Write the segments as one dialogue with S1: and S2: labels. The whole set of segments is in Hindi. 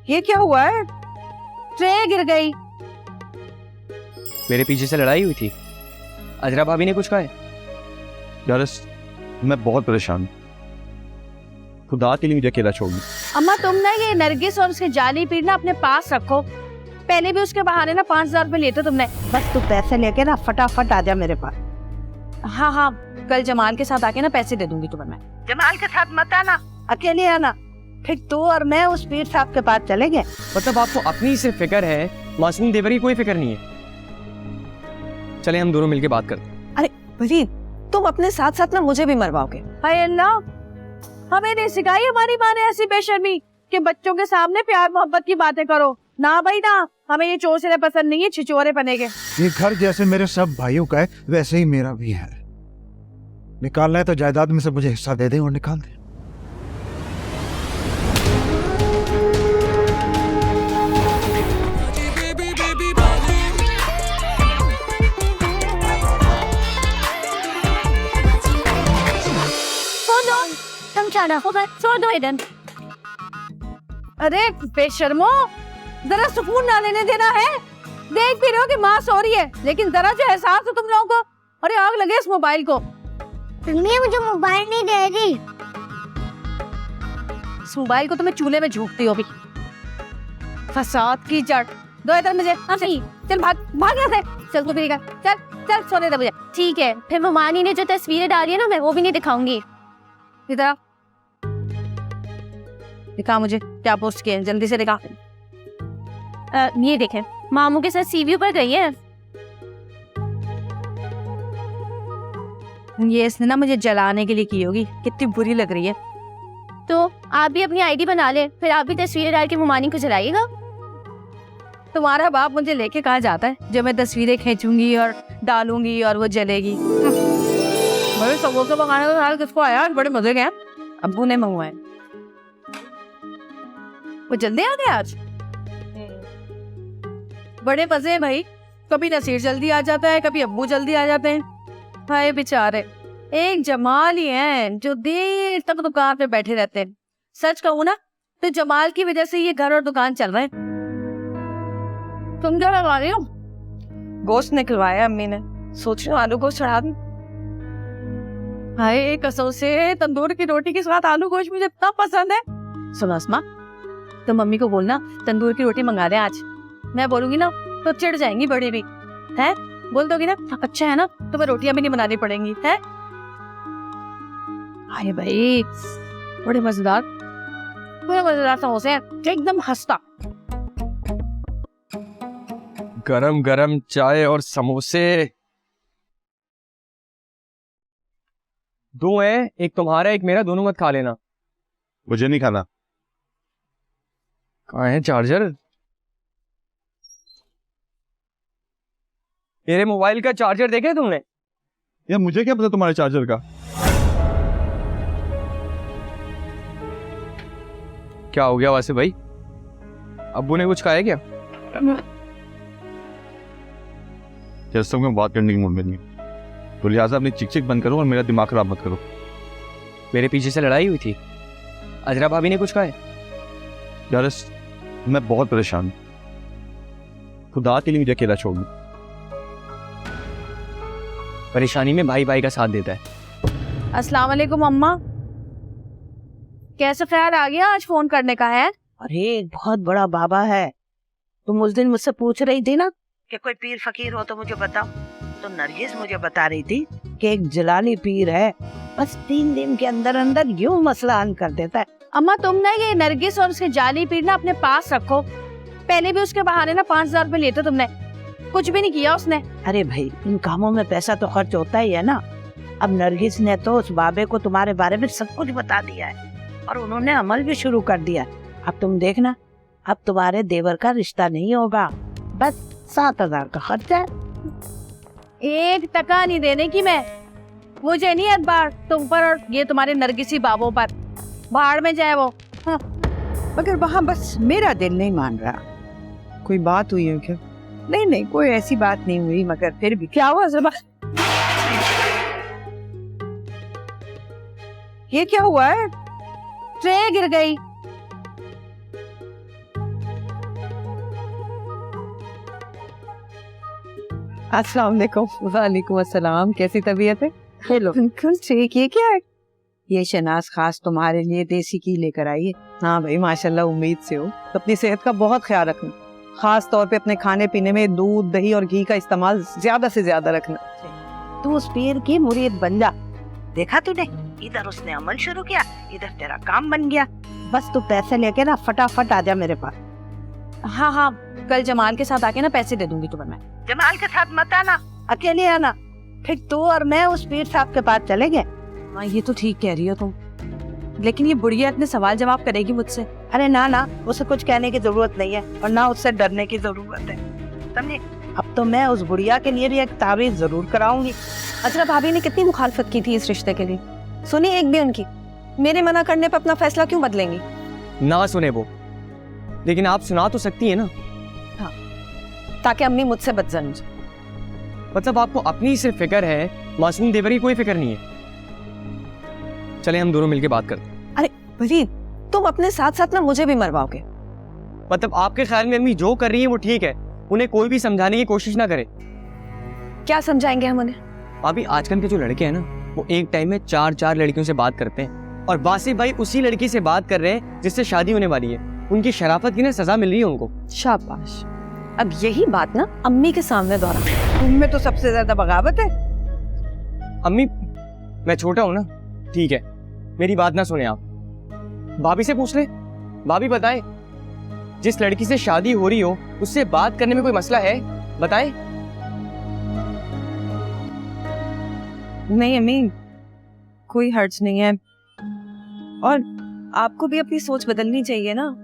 S1: ये क्या हुआ है? ट्रे गिर गई।
S2: मेरे पीछे से लड़ाई हुई थी। अजरा भाभी ने कुछ कहा है?
S3: यारस, मैं बहुत परेशान हूँ। खुदा के लिए मुझे अकेला छोड़ दो।
S1: अम्मा तुम ना ये नरगिस और उसके जाली पीर ना अपने पास रखो। पहले भी उसके बहाने ना 5,000 रुपए लेते तुमने।
S4: बस तू पैसे लेके ना फटाफट आ जा मेरे पास।
S1: हाँ हाँ, कल जमाल के साथ आके ना पैसे दे दूंगी तुम्हें मैं।
S4: जमाल के साथ मत आना, अकेले आना। फिर तू और मैं उस पीर साहब के पास चलेंगे।
S2: मतलब आपको अपनी ही सिर्फ फिक्र है, मासूम देवर की कोई फिक्र नहीं है। चले हम दोनों मिलके बात करते हैं।
S5: अरे वजीर, तुम अपने साथ साथ ना मुझे भी मरवाओगे।
S1: हाय अल्लाह, हमें नहीं सिखाई हमारी माँ ने ऐसी बेशर्मी कि बच्चों के सामने प्यार मोहब्बत की बातें करो। ना भाई ना, हमें ये चोचले पसंद नहीं है, छिचोरे बनेंगे।
S6: ये घर जैसे मेरे सब भाइयों का है वैसे ही मेरा भी है। निकालना है तो जायदाद में से मुझे हिस्सा दे दें और निकाल दें।
S1: अरे बेशर्मो, जरा सुकून ना लेने देना है। देख भी रहे हो कि माँ सो रही है, लेकिन जरा जो एहसास हो तुम लोगों को। अरे आग लगे इस मोबाइल को।
S7: मम्मी मुझे मोबाइल नहीं देगी।
S1: इस मोबाइल को तुम्हें चूल्हे में झोंकती हो भी। फसाद की जड़। दो इधर मुझे। हाँ सही, चल भाग भाग यहाँ से। चल तू भी चल चल, सोने दे मुझे।
S7: ठीक है, फिर ममानी ने जो तस्वीरें डाली है ना, मैं वो भी नहीं दिखाऊंगी।
S1: इधर दिखा मुझे, क्या पोस्ट किए, जल्दी से दिखा।
S7: ये देखें, मामू के साथ सीवी पर गई है।
S1: ये इसने ना मुझे जलाने के लिए की होगी। कितनी बुरी लग रही है।
S7: तो आप भी अपनी आईडी बना ले, फिर आप भी तस्वीरें डाल के ममानी को जलाइएगा।
S1: तुम्हारा बाप मुझे लेके कहाँ जाता है जो मैं तस्वीरें खींचूंगी और डालूंगी और वो जलेगी। बड़े समोसे मंगाने का हाल किसको आया? बड़े मजे के हैं। अब्बू ने मंगवाए। वो जल्दी आ गए आज। बड़े मजे हैं भाई। कभी नसीर जल्दी आ जाता है, कभी अब्बू जल्दी आ जाते हैं। हाय बेचारे, एक जमाल ही हैं जो देर तक दुकान पे बैठे रहते हैं। सच कहूँ ना तो जमाल की वजह से ये घर और दुकान चल रहे हैं। तुम क्या लगा रही हो?
S5: गोश्त निकलवाया अम्मी ने, सोच रही हूँ आलू गोश्त चढ़ा दूं।
S1: हाय कसम से तंदूर की रोटी के साथ आलू गोश्त मुझे इतना पसंद है। सुनो अस्मा, तो मम्मी को बोलना तंदूर की रोटी मंगा दे आज। मैं बोलूंगी ना तो चिढ़ जाएंगी बड़ी भी। है बोल दोगी ना? अच्छा है ना, तो मैं रोटियां भी नहीं बनानी पड़ेंगी। है हाय भाई, बड़े मजेदार समोसे हैं, एकदम खस्ता।
S2: गरम गरम चाय और समोसे दो हैं, एक तुम्हारा एक मेरा, दोनों मत खा लेना।
S3: मुझे नहीं खाना।
S2: कहाँ है चार्जर? मेरे मोबाइल का चार्जर देखे तुमने?
S3: यार मुझे क्या पता तुम्हारे चार्जर का।
S2: क्या हो गया वैसे भाई? अब्बू ने कुछ कहा है क्या?
S3: जैसे मैं बात करने की मूड में नहीं हूं, तो लिहाजा अपनी चिक चिक बंद करो और मेरा दिमाग खराब मत करो।
S2: मेरे पीछे से लड़ाई हुई थी। अजरा भाभी ने कुछ कहा है?
S3: यारस, मैं बहुत परेशान हूं। खुदा के लिए मुझे अकेला छोड़ दो।
S2: परेशानी में भाई भाई का साथ देता है।
S1: अस्सलाम वालेकुम अम्मा, कैसे ख्याल आ गया आज फोन करने का? है
S4: अरे एक बहुत बड़ा बाबा है। तुम उस दिन मुझसे पूछ रही थी ना कि कोई पीर फकीर हो तो मुझे बताओ। तो नरगिस मुझे बता रही थी कि एक जलाली पीर है, बस 3 दिन के अंदर अंदर यूं मसला हल कर देता है।
S1: अम्मा तुम ना ये नरगिस और उसके जाली पीर ना अपने पास रखो। पहले भी उसके बहाने ना 5,000 रुपए लेते तुमने। कुछ भी नहीं किया उसने।
S4: अरे भाई, इन कामों में पैसा तो खर्च होता ही है ना। अब नरगिस ने तो उस बाबे को तुम्हारे बारे में सब कुछ बता दिया है और उन्होंने अमल भी शुरू कर दिया। अब तुम देखना, अब तुम्हारे देवर का रिश्ता नहीं होगा, बस 7,000 का खर्चा है।
S1: 1 टका नहीं देने की मैं। मुझे नहीं एतबार तुम पर और ये तुम्हारे नरगिसी बाबों पर। भाड़ में जाए वो।
S4: हाँ, मगर वहाँ बस मेरा दिल नहीं मान रहा।
S5: कोई बात हुई है क्या?
S4: नहीं, कोई ऐसी बात नहीं हुई, मगर फिर भी
S1: क्या हुआ जरा? ये क्या हुआ है? ट्रे गिर गई।
S5: अस्सलाम वालेकुम। वालेकुम अस्सलाम। कैसी तबीयत है?
S4: हेलो,
S5: बिल्कुल ठीक। ये क्या है?
S4: ये शनाज खास तुम्हारे लिए देसी घी लेकर आई है।
S5: हाँ भाई माशाल्लाह, उम्मीद से हो। तो अपनी सेहत का बहुत ख्याल रखना, खास तौर पे अपने खाने पीने में दूध, दही और घी का इस्तेमाल ज्यादा से ज्यादा रखना।
S4: तू उस पीर की मुरीद बन जा। देखा तूने, इधर उसने अमल शुरू किया, इधर तेरा काम बन गया। बस तू पैसे लेके ना फटाफट आ जा मेरे पास।
S1: हाँ हाँ, कल जमाल के साथ आके ना पैसे दे दूंगी तुम्हें मैं।
S4: जमाल के साथ मत आना, अकेले आना। फिर तू और मैं उस पीर साहब के पास चलेंगे।
S1: हाँ ये तो ठीक कह रही हो तुम, लेकिन ये बुढ़िया इतने सवाल जवाब करेगी मुझसे।
S4: अरे ना ना, उसे कुछ कहने की जरूरत नहीं है और ना उससे डरने की जरूरत है, समझे? अब तो मैं उस बुढ़िया के लिए भी एक ताबीज जरूर कराऊंगी।
S5: अच्छा, भाभी ने कितनी मुखालफत की थी इस रिश्ते के लिए, सुनी एक भी उनकी? मेरे मना करने पर अपना फैसला क्यों बदलेंगी?
S2: ना सुने वो, लेकिन आप सुना तो सकती है ना।
S5: ताकि अम्मी मुझसे बच जाए मुझे।
S2: मतलब आपको अपनी ही सिर्फ फिक्र है, मासूम देवर की कोई फिक्र नहीं है। चले हम दोनों मिलके बात करते हैं।
S5: अरे वरीद, तुम अपने साथ साथ ना मुझे भी मरवाओगे।
S2: मतलब आपके ख्याल में अम्मी जो कर रही है वो ठीक है, उन्हें कोई भी समझाने की कोशिश ना करे।
S5: क्या समझाएंगे हम उन्हें?
S2: अभी आजकल के जो लड़के हैं ना, वो एक टाइम में 4 लड़कियों से बात करते हैं, और वासिफ भाई उसी लड़की से बात कर रहे हैं जिससे शादी होने वाली है। उनकी शराफत की ना सजा मिल रही है उनको।
S5: शाबाश। अब यही बात ना अम्मी के सामने दोहरा।
S4: तुम तो सबसे ज्यादा बगावत है।
S2: अम्मी मैं छोटा हूं ना, ठीक है, मेरी बात ना सुने आप, भाभी से पूछ ले। भाभी बताए, जिस लड़की से शादी हो रही हो उससे बात करने में कोई मसला है? बताए।
S5: नहीं अम्मी, कोई हर्ज नहीं है, और आपको भी अपनी सोच बदलनी चाहिए ना।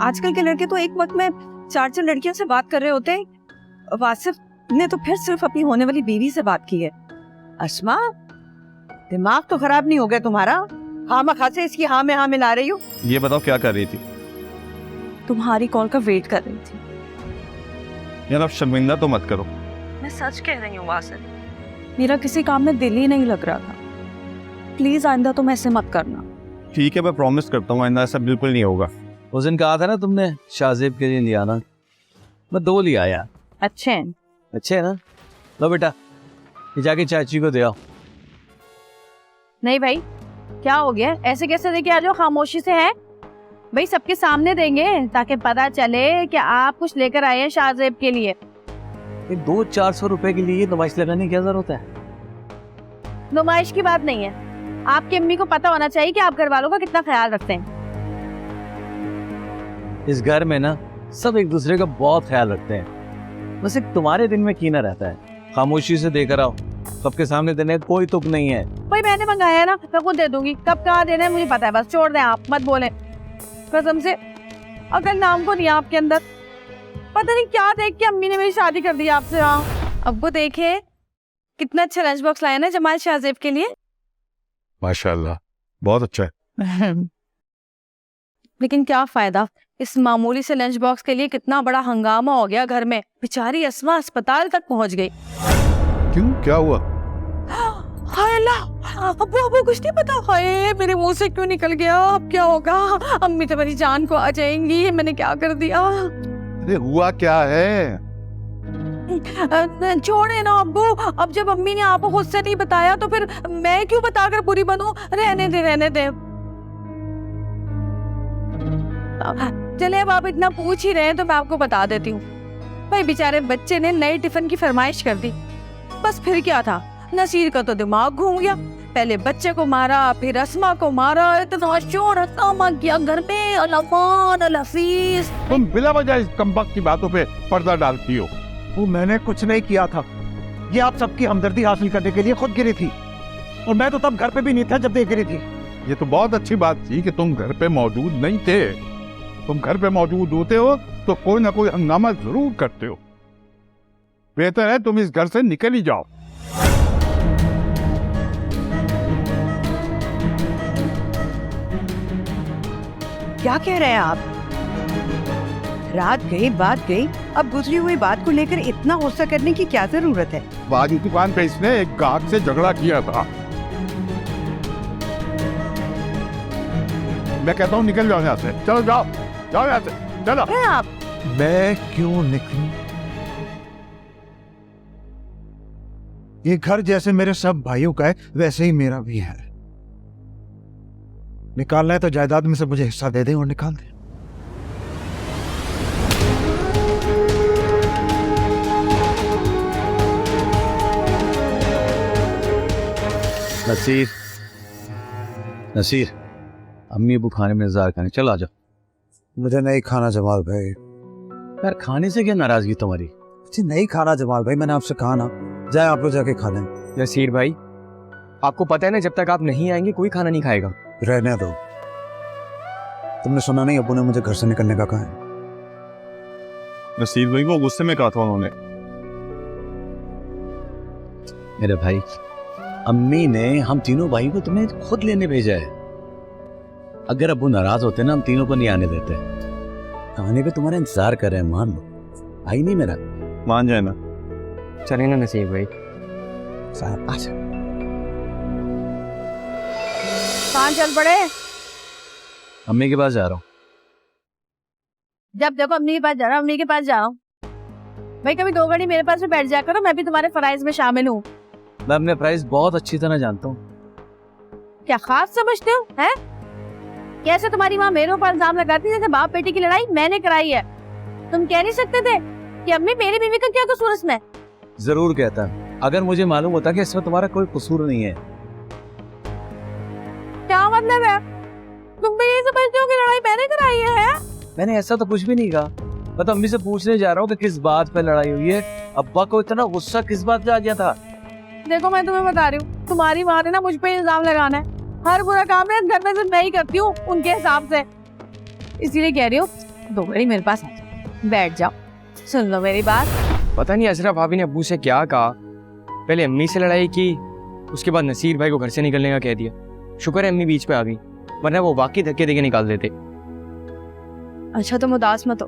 S5: आजकल के लड़के तो एक वक्त में 4 लड़कियों से बात कर रहे होते हैं। वासिफ ने तो फिर सिर्फ अपनी होने वाली बीवी से बात की है।
S4: अस्मा, दिमाग तो खराब नहीं हो गया तुम्हारा? हाँ मखा से इसकी हाँ में हाँ मिला रही हो।
S3: ये बताओ क्या कर रही थी?
S5: तुम्हारी कॉल का वेट कर रही थी।
S3: यार अब शर्मिंदा तो मत करो।
S5: मैं सच कह रही हूँ वासिफ, मेरा किसी काम में दिल ही नहीं लग रहा था। प्लीज आइंदा तुम ऐसे मत करना।
S3: ठीक है, मैं प्रॉमिस करता हूँ आइंदा ऐसा बिल्कुल नहीं होगा।
S8: उस दिन कहा था ना तुमने शाहजेब के लिए लिया ना, मैं 2 लिया यार।
S5: अच्छे हैं।
S8: अच्छे है ना? लो बेटा, ये जाके चाची को दे आओ।
S1: नहीं भाई, क्या हो गया? ऐसे कैसे देके आ जाओ, खामोशी से है भाई, सबके सामने देंगे ताकि पता चले कि आप कुछ लेकर आए हैं शाहजेब के लिए।
S8: ये 200-400 रुपए के लिए नुमाइश लगाने की क्या जरूरत है?
S1: नुमाइश की बात नहीं है, आपकी अम्मी को पता होना चाहिए कि आप घर वालों का कितना ख्याल रखते हैं।
S8: इस घर में ना सब एक दूसरे का बहुत ख्याल रखते हैं, बस एक तुम्हारे दिन में कीना रहता है। खामोशी से देकर आओ, सबके सामने देने का कोई तुक नहीं है।
S1: भाई मैंने मंगाया है ना, मैं खुद दे दूंगी। कब कहाँ देना है मुझे पता है, बस छोड़ दें, आप मत बोलें कसम से। अकल नाम को नहीं आपके अंदर, पता नहीं क्या देख के अम्मी ने मेरी शादी कर दी आपसे। हाँ अब्बू देखे कितना अच्छा लंच बॉक्स लाया ना जमाल शाहजेब के लिए।
S3: माशाल्लाह, बहुत अच्छा है।
S1: लेकिन क्या फायदा, इस मामूली से लंच बॉक्स के लिए कितना बड़ा हंगामा हो गया घर में। बेचारी अस्मा अस्पताल तक पहुंच गई।
S3: क्यों, क्या हुआ?
S1: हाय अल्लाह, अब्बू अब्बू कुछ नहीं पता। हाय मेरे मुंह से क्यों निकल गया, अब क्या होगा? अम्मी तो मेरी जान को आ जाएंगी, मैंने क्या कर दिया?
S3: अरे हुआ क्या है?
S1: छोड़े ना अब्बू, अब जब अम्मी ने आपको खुद से नहीं बताया तो फिर मैं क्यों बताकर बुरी बनूं? रहने दे रहने दे। चले अब आप इतना पूछ ही रहे हैं तो मैं आपको बता देती हूँ। भाई बेचारे बच्चे ने नए टिफिन की फरमाइश कर दी, बस फिर क्या था, नसीर का तो दिमाग घूम गया। पहले बच्चे को मारा, फिर अस्मा को मारा, इतना शोर हंगामा किया घर में। अलमान अलफीस,
S9: तुम बिला वजह इस कमबख्त की बातों पे पर्दा डालती हो।
S6: वो मैंने कुछ नहीं किया था, ये आप सबकी हमदर्दी हासिल करने के लिए खुद गिरी थी, और मैं तो तब घर पे भी नहीं था जब ये गिरी थी।
S9: ये तो बहुत अच्छी बात थी कि तुम घर पे मौजूद नहीं थे। तुम घर पे मौजूद होते हो तो कोई ना कोई हंगामा जरूर करते हो। बेहतर है तुम इस घर से निकल ही जाओ।
S4: क्या कह रहे हैं आप? रात गई बात गई, अब गुजरी हुई बात को लेकर इतना गुस्सा करने की क्या जरूरत है?
S9: आज की दुकान पे इसने एक गाहक से झगड़ा किया था। मैं कहता हूँ निकल जाओ यहाँ से, चलो जाओ जाओ यहाँ से, चलो।
S4: आप
S6: मैं क्यों निकलूं? ये घर जैसे मेरे सब भाइयों का है वैसे ही मेरा भी है। निकालना है तो जायदाद में से मुझे हिस्सा दे दे और निकाल दे।
S8: नसीर, नसीर, अम्मी अबू खाने में इंतजार करें, चलो आ जाओ।
S6: मुझे नहीं खाना जमाल भाई,
S8: यार खाने से क्या नाराजगी तुम्हारी?
S6: मुझे नहीं खाना जमाल भाई, मैंने आपसे कहा ना, जाए आप लोग जाके खा लें।
S2: नसीर भाई, आपको पता है ना, जब तक आप नहीं आएंगे कोई खाना नहीं खाएगा।
S6: रहने दो। तुमने सुना नहीं, अब्बू ने मुझे घर से निकलने का कहा है।
S3: नसीर भाई को गुस्से में कहा था उन्होंने।
S8: मेरे भाई, अम्मी ने हम तीनों भाई को तुम्हें खुद लेने भेजा है। अगर अब्बू नाराज होते ना, हम तीनों को नहीं आने देते। खाने पे तुम्हारा इंतजार कर रहे हैं, मान लो। भाई नहीं मेरा,
S3: मान जाए ना।
S2: चले ना नसीर भाई।
S6: साहब अच्छा।
S1: कहाँ चल पड़े?
S8: अम्मी के पास जा रहा हूँ।
S1: जब देखो अम्मी के पास जा रहा हूँ, अम्मी के पास जा रहा हूँ। भाई कभी 2 घड़ी मेरे पास में बैठ जा करो, मैं भी तुम्हारे फराइज में शामिल हूँ।
S8: मैं अपने प्राइस बहुत अच्छी तरह जानता हूँ।
S1: क्या खास समझते हो? हैं? कैसे तुम्हारी माँ मेरे ऊपर इल्जाम लगाती है जैसे बाप बेटी की लड़ाई मैंने कराई है। तुम कह नहीं सकते थे कि अम्मी मेरी बीवी का क्या कसूर इसमें?
S8: जरूर कहता, अगर मुझे मालूम होता कि इसमें तुम्हारा कोई कसूर नहीं है।
S1: क्या मतलब है? तुम भी ये समझते हो कि लड़ाई मैंने कराई है?
S8: मैंने ऐसा तो कुछ भी नहीं कहा। मैं तो अम्मी से पूछने जा रहा हूँ कि किस बात पे लड़ाई हुई है। अब्बा को इतना गुस्सा किस बात पे आ गया था?
S1: देखो मैं तुम्हें बता रही हूँ, तुम्हारी माँ ने ना मुझ पे इल्जाम लगाना है। हर बुरा काम है घर में सिर्फ मैं ही करती हूँ उनके हिसाब से। इसीलिए कह रही हूँ 2 घड़ी मेरे पास आ जाओ, बैठ जाओ, सुन लो मेरी बात।
S2: पता नहीं अशरफ भाभी ने अब्बू से क्या कहा, पहले अम्मी से लड़ाई की, उसके बाद नसीर भाई को घर से निकलने का कह दिया। शुक्र है अम्मी बीच पे आ गई, वरना वो वाकई धक्के देके निकाल देते।
S5: अच्छा तुम उदास मत हो,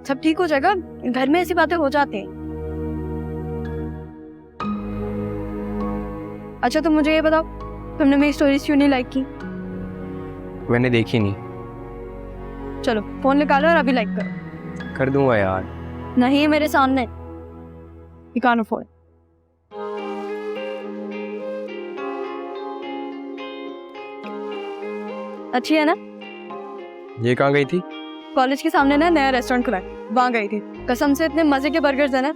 S5: सब ठीक हो जाएगा। घर में ऐसी बातें हो जाती हैं। अच्छा तुम मुझे ये बताओ, तुमने मेरी स्टोरीज क्यों नहीं लाइक की?
S2: मैंने देखी नहीं।
S5: चलो फोन निकालो और अभी लाइक करो।
S2: कर दूंगा यार।
S5: नहीं मेरे सामने निकालो फोन। अच्छी है ना?
S2: ये कहाँ गई थी?
S5: कॉलेज के सामने ना नया रेस्टोरेंट खुला है, वहाँ गई थी। कसम से इतने मजे के बर्गर्स है ना।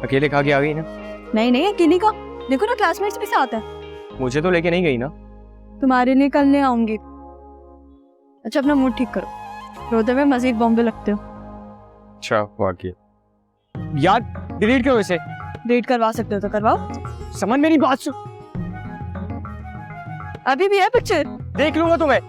S2: अकेले खा के आ गई ना?
S5: नहीं नहीं अकेली का, देखो ना क्लासमेट्स भी साथ है।
S2: मुझे तो लेके नहीं गई ना।
S5: तुम्हारे लिए कल नहीं आऊंगी। अच्छा अपना मूड ठीक करो, रोते हुए मजीद बॉम्बे लगते हो।
S2: अच्छा वाकई यार, डिलीट करो इसे।
S5: डेट करवा सकते हो तो करवाओ।
S2: समझ मेरी बात सुन।
S5: अभी भी है पिक्चर?
S2: देख लूंगा तुम्हें।